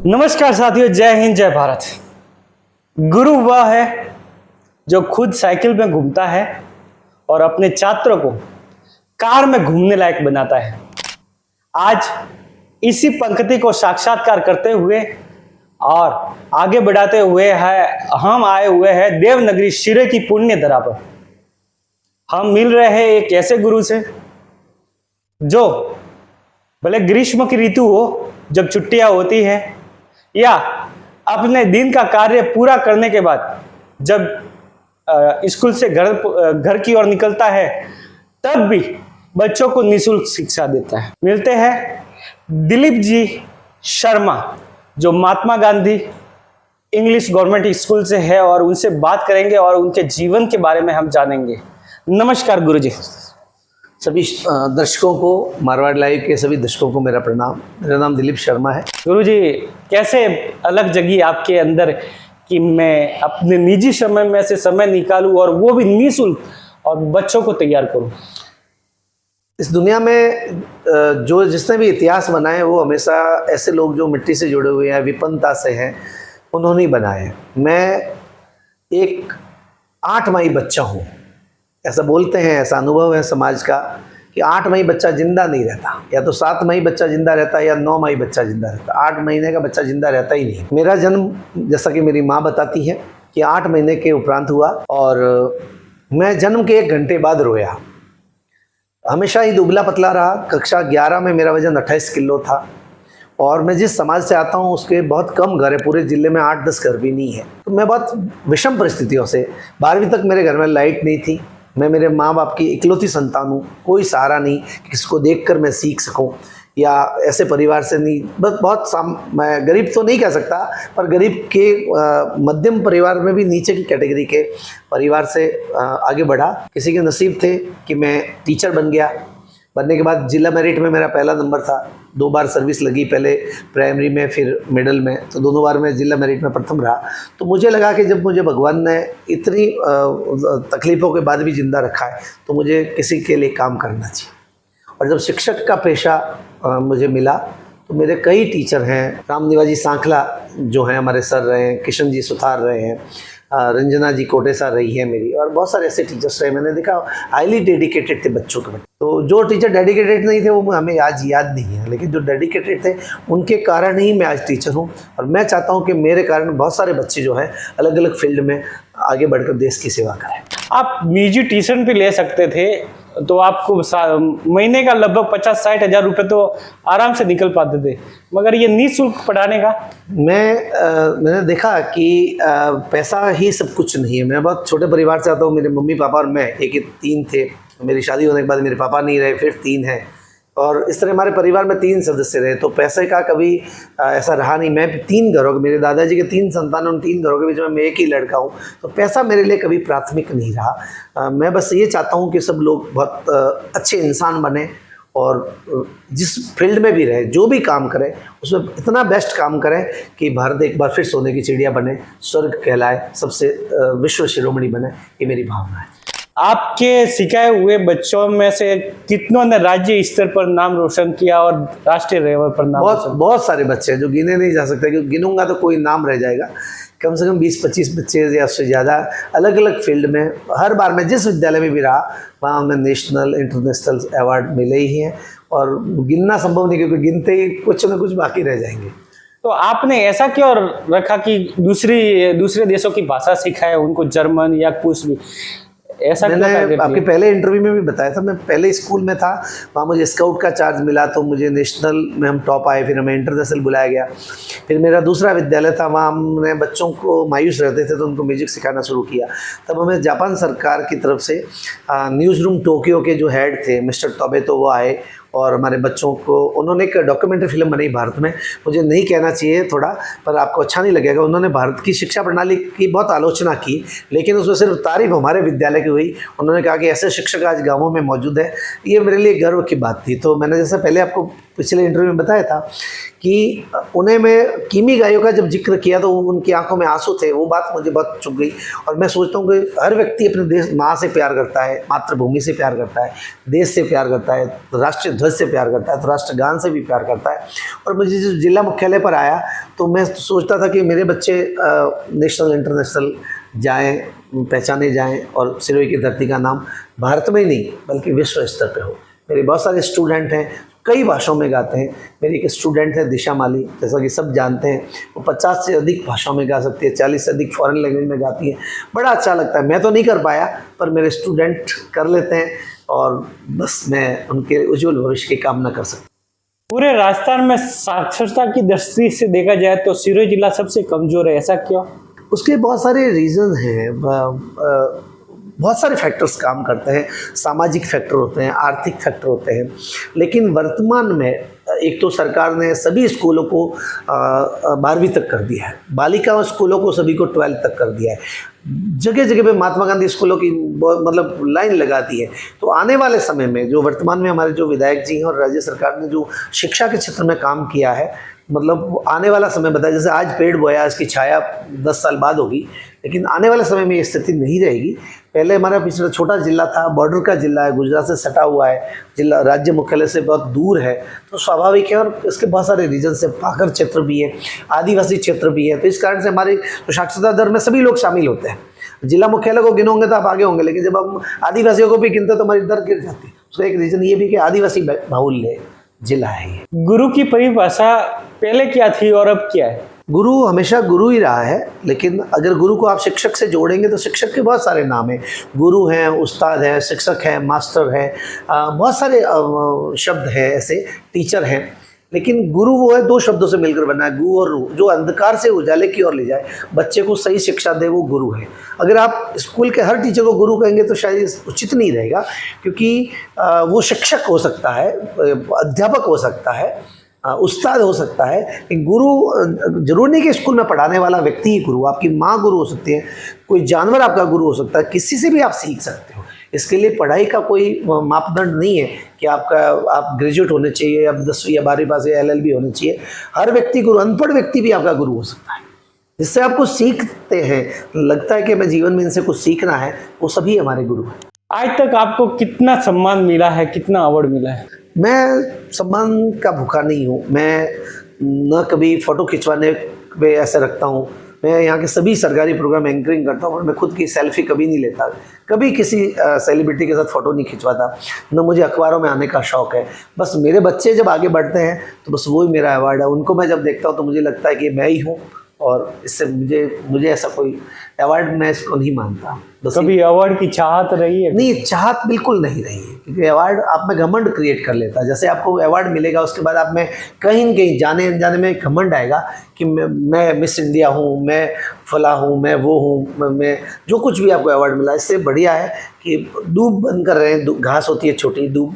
नमस्कार साथियों, जय हिंद जय भारत। गुरु वह है जो खुद साइकिल में घूमता है और अपने छात्रों को कार में घूमने लायक बनाता है। आज इसी पंक्ति को साक्षात्कार करते हुए और आगे बढ़ाते हुए हम आए हुए हैं देवनगरी शिरे की पुण्य धरा पर। हम मिल रहे हैं एक ऐसे गुरु से जो भले ग्रीष्म की ऋतु हो, जब छुट्टियां होती है या अपने दिन का कार्य पूरा करने के बाद जब स्कूल से घर की ओर निकलता है, तब भी बच्चों को निःशुल्क शिक्षा देता है। मिलते हैं दिलीप जी शर्मा, जो Mahatma Gandhi English government school से है, और उनसे बात करेंगे और उनके जीवन के बारे में हम जानेंगे। नमस्कार गुरुजी। सभी दर्शकों को, मारवाड़ लाइव के सभी दर्शकों को मेरा प्रणाम। मेरा नाम दिलीप शर्मा है। गुरुजी, कैसे अलग जगी आपके अंदर कि मैं अपने निजी समय में से समय निकालूं और वो भी निःशुल्क और बच्चों को तैयार करूं? इस दुनिया में जो जिसने भी इतिहास बनाए वो हमेशा ऐसे लोग जो मिट्टी से जुड़े हुए हैं, विपन्नता से हैं, उन्होंने ही बनाए हैं। मैं एक 8 माही बच्चा हूँ। ऐसा बोलते हैं, ऐसा अनुभव है समाज का कि 8 माही बच्चा जिंदा नहीं रहता, या तो 7 माही बच्चा जिंदा रहता है या 9 माही बच्चा जिंदा रहता है। 8 महीने का बच्चा जिंदा रहता ही नहीं। मेरा जन्म, जैसा कि मेरी माँ बताती है, कि 8 महीने के उपरांत हुआ और मैं जन्म के 1 घंटे बाद रोया। हमेशा ही दुबला पतला रहा। कक्षा 11 में मेरा वजन 28 किलो था और मैं जिस समाज से आता हूँ उसके बहुत कम घर है, पूरे ज़िले में 8-10 घर भी नहीं है। तो मैं बहुत विषम परिस्थितियों से, 12वीं तक मेरे घर में लाइट नहीं थी। मैं मेरे माँ बाप की इकलौती संतान हूँ, कोई सहारा नहीं कि किसको देखकर मैं सीख सकूँ, या ऐसे परिवार से नहीं। बस मैं गरीब तो नहीं कह सकता, पर गरीब के मध्यम परिवार में भी नीचे की कैटेगरी के परिवार से आगे बढ़ा। किसी के नसीब थे कि मैं टीचर बन गया। बनने के बाद जिला मेरिट में मेरा पहला नंबर था। 2 बार सर्विस लगी, पहले प्राइमरी में फिर मिडिल में, तो दोनों बार मैं जिला मेरिट में प्रथम रहा। तो मुझे लगा कि जब मुझे भगवान ने इतनी तकलीफ़ों के बाद भी ज़िंदा रखा है तो मुझे किसी के लिए काम करना चाहिए। और जब शिक्षक का पेशा मुझे मिला तो मेरे कई टीचर हैं। राम निवाजी सांखला जो हैं हमारे सर रहे हैं, किशन जी सुथार रहे हैं, रंजना जी कोटेसा रही है मेरी, और बहुत सारे ऐसे टीचर्स रहे। मैंने देखा हाईली डेडिकेटेड थे बच्चों के। तो जो टीचर डेडिकेटेड नहीं थे वो हमें आज याद नहीं है, लेकिन जो डेडिकेटेड थे उनके कारण ही मैं आज टीचर हूँ। और मैं चाहता हूँ कि मेरे कारण बहुत सारे बच्चे जो हैं अलग अलग फील्ड में आगे बढ़कर देश की सेवा करें। आप निजी ट्यूशन भी ले सकते थे तो आपको महीने का लगभग 50-60 हज़ार रुपये तो आराम से निकल पाते थे, मगर ये निःशुल्क पढ़ाने का। मैंने देखा कि पैसा ही सब कुछ नहीं है। मैं बहुत छोटे परिवार से आता हूँ। मेरे मम्मी पापा और मैं, एक 3 थे। मेरी शादी होने के बाद मेरे पापा नहीं रहे, फिर 3 हैं, और इस तरह हमारे परिवार में 3 सदस्य रहे। तो पैसे का कभी ऐसा रहा नहीं। मैं 3 घरों के, मेरे दादाजी के 3 संतान, उन 3 घरों के बीच में मैं एक ही लड़का हूँ। तो पैसा मेरे लिए कभी प्राथमिक नहीं रहा। मैं बस ये चाहता हूँ कि सब लोग बहुत अच्छे इंसान बने और जिस फील्ड में भी रहे, जो भी काम करें, उसमें इतना बेस्ट काम करें कि भारत एक बार फिर सोने की चिड़िया बने, स्वर्ग कहलाए, सबसे विश्व शिरोमणि बने। ये मेरी भावना है। आपके सिखाए हुए बच्चों में से कितनों ने राज्य स्तर पर नाम रोशन किया और राष्ट्रीय लेवल पर नाम? बहुत सारे बच्चे हैं जो गिने नहीं जा सकते, क्योंकि गिनूंगा तो कोई नाम रह जाएगा। कम से कम 20-25 बच्चे या उससे ज़्यादा अलग अलग फील्ड में। हर बार मैं जिस विद्यालय में भी रहा वहाँ हमें नेशनल इंटरनेशनल अवार्ड मिले ही हैं, और गिनना संभव नहीं, क्योंकि गिनते ही कुछ न कुछ बाकी रह जाएंगे। तो आपने ऐसा क्यों रखा कि दूसरे देशों की भाषा सिखाए उनको, जर्मन या कुछ भी? ऐसा मैंने आपके पहले इंटरव्यू में भी बताया था। मैं पहले स्कूल में था, वहाँ मुझे स्काउट का चार्ज मिला, तो मुझे नेशनल में हम टॉप आए, फिर हमें इंटरनेशनल बुलाया गया। फिर मेरा दूसरा विद्यालय था, वहाँ हमने बच्चों को मायूस रहते थे तो उनको म्यूजिक सिखाना शुरू किया। तब हमें जापान सरकार की तरफ से न्यूज़ रूम टोक्यो के जो हेड थे मिस्टर तोबे, तो वो आए और हमारे बच्चों को, उन्होंने एक डॉक्यूमेंट्री फिल्म बनाई भारत में। मुझे नहीं कहना चाहिए थोड़ा, पर आपको अच्छा नहीं लगेगा। उन्होंने भारत की शिक्षा प्रणाली की बहुत आलोचना की, लेकिन उसमें सिर्फ तारीफ हमारे विद्यालय की हुई। उन्होंने कहा कि ऐसे शिक्षक आज गाँवों में मौजूद है। ये मेरे लिए गर्व की बात थी। तो मैंने जैसे पहले आपको पिछले इंटरव्यू में बताया था कि उन्हें मैं कीमी गायों का जब जिक्र किया तो उनकी आंखों में आंसू थे। वो बात मुझे बहुत चुभ गई। और मैं सोचता हूँ कि हर व्यक्ति अपने देश, माँ से प्यार करता है, मातृभूमि से प्यार करता है, देश से प्यार करता है, राष्ट्रीय ध्वज से प्यार करता है तो राष्ट्रगान से भी प्यार करता है। और मुझे जो जिला मुख्यालय पर आया तो मैं सोचता था कि मेरे बच्चे नेशनल इंटरनेशनल जाएं, पहचाने जाएं और सिरोही की धरती का नाम भारत में ही नहीं बल्कि विश्व स्तर पे हो। मेरे बहुत सारे स्टूडेंट हैं, कई भाषाओं में गाते हैं। मेरी एक स्टूडेंट है दिशा माली, जैसा कि सब जानते हैं, वो 50 से अधिक भाषाओं में गा सकती है, 40 से अधिक फॉरेन लैंग्वेज में गाती है। बड़ा अच्छा लगता है। मैं तो नहीं कर पाया पर मेरे स्टूडेंट कर लेते हैं और बस मैं उनके उज्जवल भविष्य की कामना कर सकता हूँ। पूरे राजस्थान में साक्षरता की दृष्टि से देखा जाए तो सिरोही जिला सबसे कमजोर है, ऐसा क्यों? उसके बहुत सारे रीज़न हैं, बहुत सारे फैक्टर्स काम करते हैं। सामाजिक फैक्टर होते हैं, आर्थिक फैक्टर होते हैं। लेकिन वर्तमान में एक तो सरकार ने सभी स्कूलों को 12वीं तक कर दिया है, बालिका स्कूलों को सभी को 12th तक कर दिया है। जगह जगह पे महात्मा गांधी स्कूलों की मतलब लाइन लगा दी है। तो आने वाले समय में जो वर्तमान में हमारे जो विधायक जी हैं और राज्य सरकार ने जो शिक्षा के क्षेत्र में काम किया है, मतलब आने वाला समय बताया, जैसे आज पेड़ बोया इसकी छाया 10 साल बाद होगी, लेकिन आने वाले समय में ये स्थिति नहीं रहेगी। पहले हमारा पिछड़ा छोटा जिला था, बॉर्डर का जिला है, गुजरात से सटा हुआ है, जिला राज्य मुख्यालय से बहुत दूर है, तो स्वाभाविक है। और इसके बहुत सारे रीजन से, पाकर क्षेत्र भी है, आदिवासी क्षेत्र भी है, तो इस कारण से हमारी तो साक्षरता दर में सभी लोग शामिल होते हैं। जिला मुख्यालय को गिनोगे तो आप आगे होंगे, लेकिन जब हम आदिवासियों को भी गिनते तो हमारी दर गिर जाती है। उसका एक रीज़न ये भी कि आदिवासी बाहुल्य जिला है ये। गुरु की परिभाषा पहले क्या थी और अब क्या है? गुरु हमेशा गुरु ही रहा है, लेकिन अगर गुरु को आप शिक्षक से जोड़ेंगे तो शिक्षक के बहुत सारे नाम हैं। गुरु हैं, उस्ताद हैं, शिक्षक हैं, मास्टर हैं, बहुत सारे शब्द हैं ऐसे, टीचर हैं। लेकिन गुरु वो है, 2 शब्दों से मिलकर बना है, गु और रू, जो अंधकार से उजाले की ओर ले जाए, बच्चे को सही शिक्षा दे, वो गुरु है। अगर आप स्कूल के हर टीचर को गुरु कहेंगे तो शायद उचित नहीं रहेगा, क्योंकि वो शिक्षक हो सकता है, अध्यापक हो सकता है, उस्ताद हो सकता है, लेकिन गुरु जरूर नहीं कि स्कूल में पढ़ाने वाला व्यक्ति ही गुरु। आपकी माँ गुरु हो सकती है, कोई जानवर आपका गुरु हो सकता है, किसी से भी आप सीख सकते हो। इसके लिए पढ़ाई का कोई मापदंड नहीं है कि आप ग्रेजुएट होने चाहिए, आप 10वीं या 12वीं पास या LLB होने चाहिए। हर व्यक्ति गुरु, अनपढ़ व्यक्ति भी आपका गुरु हो सकता है। जिससे आपको सीखते हैं, लगता है कि मैं जीवन में इनसे कुछ सीखना है, वो सभी हमारे गुरु हैं। आज तक आपको कितना सम्मान मिला है, कितना अवार्ड मिला है? मैं सम्मान का भूखा नहीं हूँ। मैं न कभी फ़ोटो खिंचवाने पे ऐसे रखता हूँ। मैं यहाँ के सभी सरकारी प्रोग्राम एंकरिंग करता हूँ और मैं खुद की सेल्फी कभी नहीं लेता, कभी किसी सेलिब्रिटी के साथ फ़ोटो नहीं खिंचवाता, न मुझे अखबारों में आने का शौक़ है। बस मेरे बच्चे जब आगे बढ़ते हैं तो बस वही मेरा अवार्ड है। उनको मैं जब देखता हूँ तो मुझे लगता है कि मैं ही हूँ, और इससे मुझे ऐसा कोई अवार्ड मैं इसको नहीं मानता। कभी अवार्ड की चाहत रही है? नहीं, चाहत बिल्कुल नहीं रही है, क्योंकि अवार्ड आप में घमंड क्रिएट कर लेता है। जैसे आपको अवार्ड मिलेगा उसके बाद आप में कहीं न कहीं जाने अनजाने में घमंड आएगा कि मैं मिस इंडिया हूँ, मैं फला हूँ, मैं वो हूँ, मैं जो कुछ भी आपको अवार्ड मिला। इससे बढ़िया है कि दूब बन कर रहे हैं, घास होती है छोटी दूब,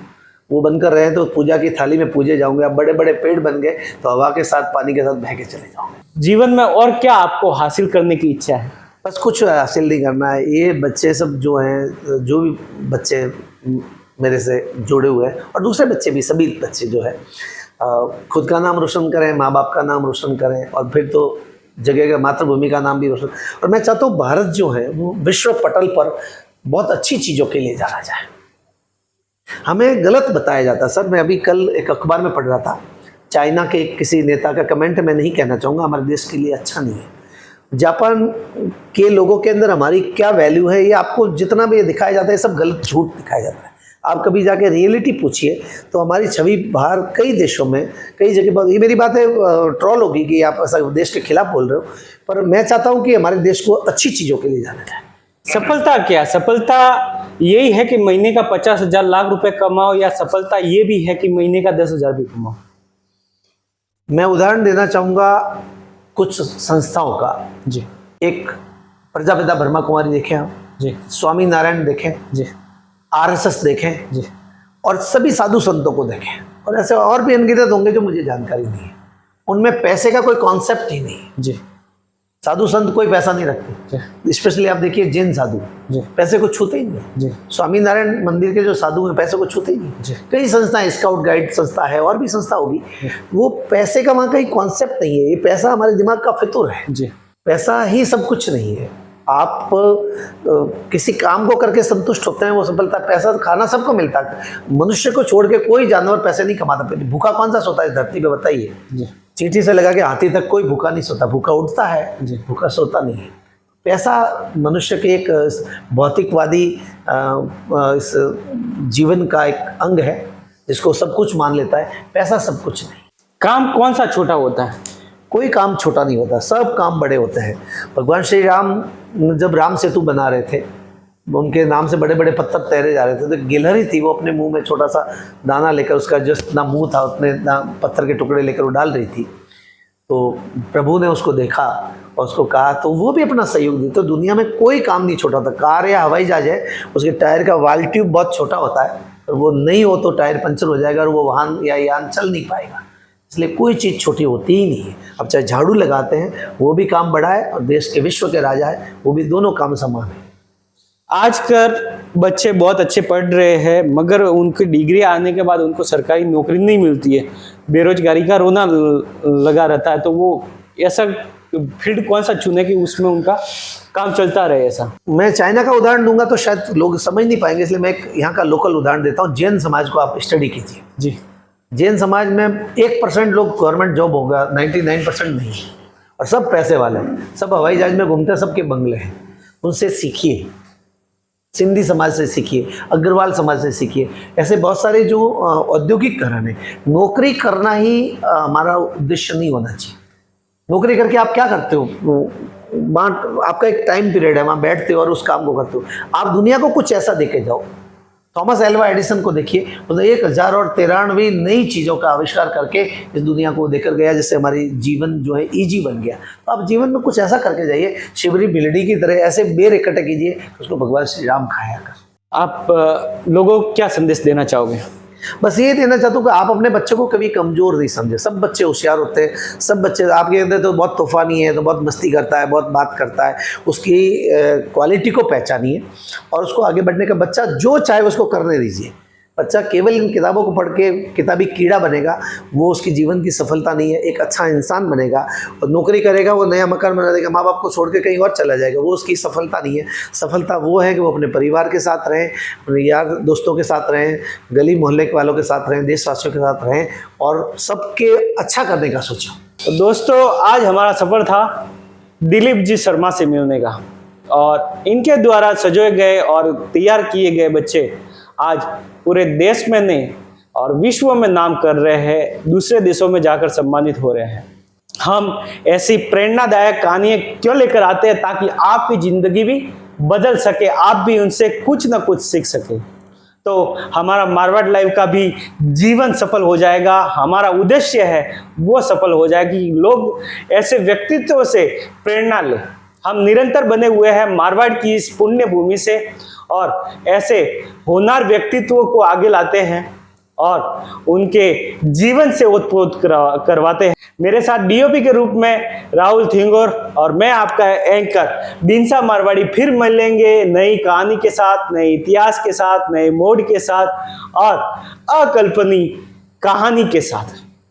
वो बनकर रहे हैं तो पूजा की थाली में पूजे जाओगे। आप बड़े बड़े पेड़ बन गए तो हवा के साथ, पानी के साथ बह के चले जाओगे। जीवन में और क्या आपको हासिल करने की इच्छा है? बस कुछ हासिल नहीं करना है। ये बच्चे सब जो हैं, जो भी बच्चे मेरे से जुड़े हुए हैं और दूसरे बच्चे भी, सभी बच्चे जो है खुद का नाम रोशन करें, माँ बाप का नाम रोशन करें, और फिर तो जगह का, मातृभूमि का नाम भी रोशन। और मैं चाहता हूँ भारत जो है वो विश्व पटल पर बहुत अच्छी चीज़ों के लिए जाना जाए। हमें गलत बताया जाता सर। मैं अभी कल एक अखबार में पढ़ रहा था, चाइना के किसी नेता का कमेंट मैं नहीं कहना चाहूँगा, हमारे देश के लिए अच्छा नहीं है। जापान के लोगों के अंदर हमारी क्या वैल्यू है, ये आपको जितना भी दिखाया जाता है सब गलत, झूठ दिखाया जाता है। आप कभी जाके रियलिटी पूछिए तो हमारी छवि बाहर कई देशों में, कई जगह, ये मेरी बात है, ट्रोल होगी कि आप ऐसा देश के खिलाफ बोल रहे हो, पर मैं चाहता हूँ कि हमारे देश को अच्छी चीज़ों के लिए जाना जाए। सफलता क्या? सफलता यही है कि महीने का 50,000 लाख रुपए कमाओ, या सफलता ये भी है कि महीने का 10,000 भी कमाओ? मैं उदाहरण देना चाहूँगा कुछ संस्थाओं का। जी। एक प्रजापिता ब्रह्मा कुमारी देखें आप जी, स्वामी नारायण देखें जी, RSS देखें जी, और सभी साधु संतों को देखें, और ऐसे और भी अनगिनत होंगे जो मुझे जानकारी नहीं है। उनमें पैसे का कोई कॉन्सेप्ट ही नहीं। जी, साधु संत कोई पैसा नहीं रखते। स्पेशली आप देखिए जैन साधु जी, पैसे को छूते ही नहीं। जी, स्वामी नारायण मंदिर के जो साधु हैं पैसे को छूते ही नहीं। जी। कई संस्थाएं, स्काउट गाइड संस्था है और भी संस्था होगी, वो पैसे का वहाँ कहीं कॉन्सेप्ट नहीं है। ये पैसा हमारे दिमाग का फितूर है। जी। पैसा ही सब कुछ नहीं है। आप किसी काम को करके संतुष्ट होते हैं, वो सफलता। पैसा खाना सबको मिलता है, मनुष्य को छोड़ के कोई जानवर पैसे नहीं कमाता। भूखा कौन सा सोता है इस धरती पे, बताइए। चींटी से लगा के हाथी तक कोई भूखा नहीं सोता, भूखा उठता है, भूखा सोता नहीं है। पैसा मनुष्य के एक भौतिकवादी इस जीवन का एक अंग है जिसको सब कुछ मान लेता है। पैसा सब कुछ नहीं। काम कौन सा छोटा होता है? कोई काम छोटा नहीं होता, सब काम बड़े होते हैं। भगवान श्री राम जब राम सेतु बना रहे थे, उनके नाम से बड़े बड़े पत्थर तैरे जा रहे थे, तो गिलहरी थी, वो अपने मुंह में छोटा सा दाना लेकर, उसका जितना मुंह था उतने पत्थर के टुकड़े लेकर वो डाल रही थी। तो प्रभु ने उसको देखा और उसको कहा, तो वो भी अपना सहयोग दी। तो दुनिया में कोई काम नहीं छोटा होता। कार या हवाई जहाज है, उसके टायर का वाल ट्यूब बहुत छोटा होता है, और वो नहीं हो तो टायर पंचर हो जाएगा और वो वाहन या यान चल नहीं पाएगा। इसलिए कोई चीज़ छोटी होती ही नहीं है। अब चाहे झाड़ू लगाते हैं, वो भी काम बड़ा है, और देश के विश्व के राजा है, वो भी, दोनों काम समान है। आजकल बच्चे बहुत अच्छे पढ़ रहे हैं, मगर उनकी डिग्री आने के बाद उनको सरकारी नौकरी नहीं मिलती है, बेरोजगारी का रोना लगा रहता है। तो वो ऐसा फील्ड कौन सा चुने कि उसमें उनका काम चलता रहे? ऐसा मैं चाइना का उदाहरण दूंगा तो शायद लोग समझ नहीं पाएंगे, इसलिए मैं एक यहाँ का लोकल उदाहरण देता हूँ। जैन समाज को आप स्टडी कीजिए जी। जैन समाज में 1% लोग गवर्नमेंट जॉब होगा, 99% नहीं, और सब पैसे वाले हैं, सब हवाई जहाज में घूमते हैं, सबके बंगले हैं। उनसे सीखिए, सिंधी समाज से सीखिए, अग्रवाल समाज से सीखिए। ऐसे बहुत सारे जो औद्योगिकरण है। नौकरी करना ही हमारा उद्देश्य नहीं होना चाहिए। नौकरी करके आप क्या करते हो? आपका एक टाइम पीरियड है, वहाँ बैठते हो और उस काम को करते हो। आप दुनिया को कुछ ऐसा देके जाओ। थॉमस एल्वा एडिसन को देखिए, उसने 1093 नई चीज़ों का आविष्कार करके इस दुनिया को देकर गया, जिससे हमारी जीवन जो है ईजी बन गया। तो आप जीवन में कुछ ऐसा करके जाइए, शिवरी बिलडी की तरह ऐसे बेर इकट्ठे कीजिए, उसको भगवान श्री राम खाया कर। आप लोगों को क्या संदेश देना चाहोगे? बस ये देना चाहता हूँ कि आप अपने बच्चे को कभी कमज़ोर नहीं समझे। सब बच्चे होशियार होते हैं, सब बच्चे आपके अंदर तो बहुत तूफानी है, तो बहुत मस्ती करता है, बहुत बात करता है, उसकी क्वालिटी को पहचानिए और उसको आगे बढ़ने का, बच्चा जो चाहे उसको करने दीजिए। बच्चा केवल इन किताबों को पढ़ के किताबी कीड़ा बनेगा, वो उसकी जीवन की सफलता नहीं है। एक अच्छा इंसान बनेगा और नौकरी करेगा, वो नया मकान बना देगा, माँ बाप को छोड़ के कहीं और चला जाएगा, वो उसकी सफलता नहीं है। सफलता वो है कि वो अपने परिवार के साथ रहें, अपने यार दोस्तों के साथ रहें, गली मोहल्ले के वालों के साथ रहें, देशवासियों के साथ रहें और सबके अच्छा करने का सोचें। तो दोस्तों, आज हमारा सफ़र था दिलीप जी शर्मा से मिलने का, और इनके द्वारा सजोए गए और तैयार किए गए बच्चे आज पूरे देश में नहीं और विश्व में नाम कर रहे हैं, दूसरे देशों में जाकर सम्मानित हो रहे हैं। हम ऐसी प्रेरणादायक कहानियाँ क्यों लेकर आते हैं? ताकि आपकी ज़िंदगी भी बदल सके, आप भी उनसे कुछ ना कुछ सीख सके। तो हमारा मारवाड़ लाइव का भी जीवन सफल हो जाएगा। हमारा उद्देश्य है वो सफल हो जाए कि लोग ऐसे व्यक्तित्व से प्रेरणा लें। हम निरंतर बने हुए हैं मारवाड़ की इस पुण्य भूमि से, और ऐसे होनहार व्यक्तित्वों को आगे लाते हैं और उनके जीवन से ओतप्रोत करवाते हैं। मेरे साथ डीओपी के रूप में राहुल थिंगोर और मैं आपका एंकर डिंसा मारवाड़ी फिर मिलेंगे नई कहानी के साथ, नए इतिहास के साथ, नए मोड़ के साथ और अकल्पनीय कहानी के साथ।